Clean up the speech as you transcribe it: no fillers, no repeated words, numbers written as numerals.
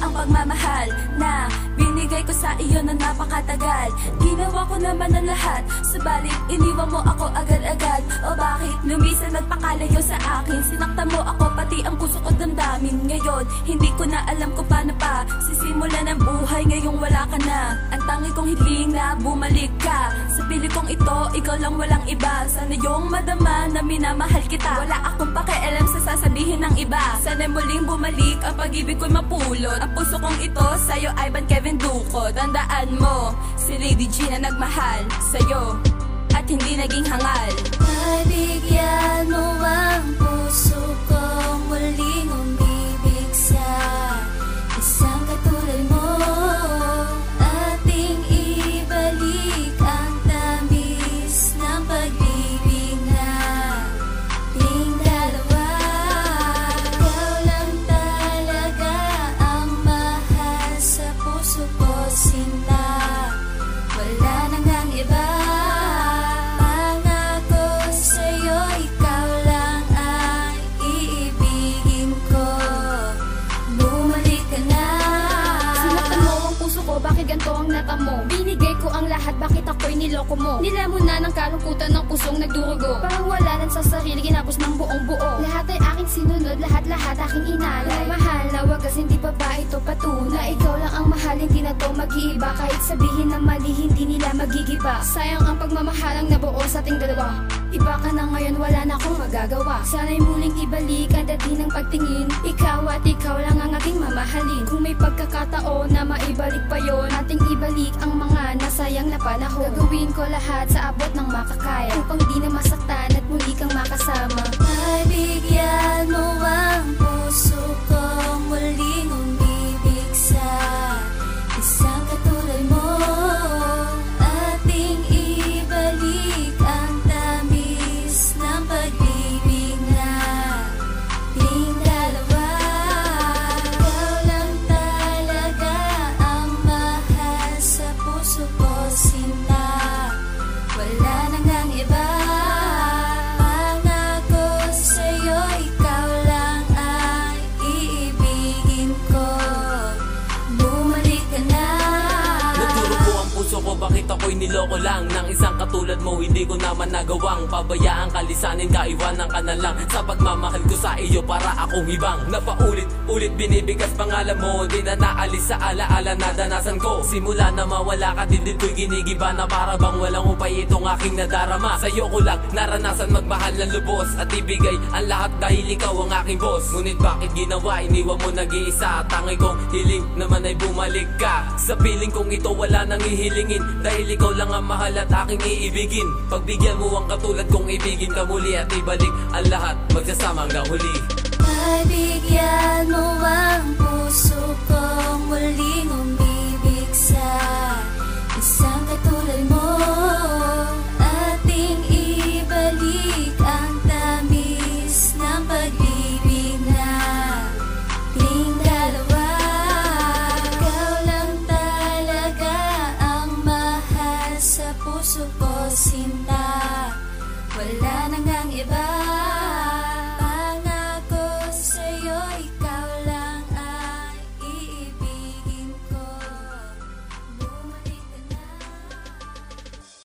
ang pagmamahal na binigay ko sa iyo na napakatagal. Ginawa ko naman ang lahat, subalit iniwan mo ako agad-agad. O bakit lumisan nagpakalayo sa akin? Sinaktan mo ako pati ang puso ko damdamin. Ngayon hindi ko na alam kung paano pa sisimulan ang buhay ngayong wala ka na. Ang tangi kong hiling na bumalik ka. Sa piling kong ito, ikaw lang walang iba. Sana yung madama na minamahal kita. Wala akong pakialam sa sasabihin ng iba. Sana muling bumalik ang pag-ibig ko'y mapulot. Ang puso kong ito sa'yo ay Ivan Kevin Duco. Tandaan mo, si Lady G na nagmahal sa'yo at hindi naging hangal. Pagbigyan mo ang puso kong muling umibig sa isang katulad mo. Ating ibalik ang tamis ng pag-ibig na ating dalawa. Ikaw lang talaga ang mahal sa puso ko, sinta. Wala nang ang iba. Pangako sa'yo, ikaw lang ang iibigin ko. Bumalik ka na. Sinaktan mo ang puso ko, bakit ganito ang nata mo? Binigay ko ang lahat, bakit ako'y niloko mo? Nilamon na ng kalungkutan ng pusong nagdurugo. Parang wala lang sa sarili, ginapos ng buong buo. Lahat ay aking sinunod, lahat aking inalay. Mahal na wagas, hindi pa ba ito patunay? Ikaw lang ang mahal, hindi na to mag-iiba. Kahit sabihin na mali, hindi nila magigiba. Sayang ang pagmamahalang nabuo sa ating dalawa. Iba ka na ngayon, wala na akong magagawa. Sana'y muling ibalik ang dati ng pagtingin. Ikaw at ikaw lang ang ating mamahalin. Kung may pagkakataon na maibalik pa yon, ating ibalik ang mga nasayang na panahon. Gagawin ko lahat sa abot ng makakaya upang di na masaktan at muli kang makasama. Pagbigyan mo ang puso kong muling umibig sa isang katulad mo. Ating ibalik ang tamis ng pag-ibig na ating dalawa. Ikaw lang talaga ang mahal sa puso ko, sinta. Wala nang ang iba. Pangako sa'yo, ikaw lang ang iibigin ko. Bumalik ka na. Nagturo ko ang puso ko, bakit ako'y niloko lang ng isang katulad mo? Hindi ko naman nagawang pabayaan ka, lisanin ka, iwanan ka na lang. Sa pagmamahal ko sa iyo, para akong ibang napaulit-ulit binibigas pangalan mo. Di na naalis sa alaala na danasan ko. Simula na mawala ka, dindin ko'y ginigiba na para bang walang upay itong aking nadarama. Sa'yo ko lang naranasan magmahal ng lubos at ibigay ang lahat dahil ikaw ang aking boss. Ngunit bakit ginawa, iniwan mo nag-iisa? Tangay kong hiling naman ay bumalik ka. Sa piling kong ito wala nang ihilingin, dahil ikaw lang ang mahal at aking iibigin. Pagbigyan mo ang katulad kong ibigin ka muli at ibalik ang lahat, magsasama hanggang huli. Pagbigyan mo ang puso kong muling umibig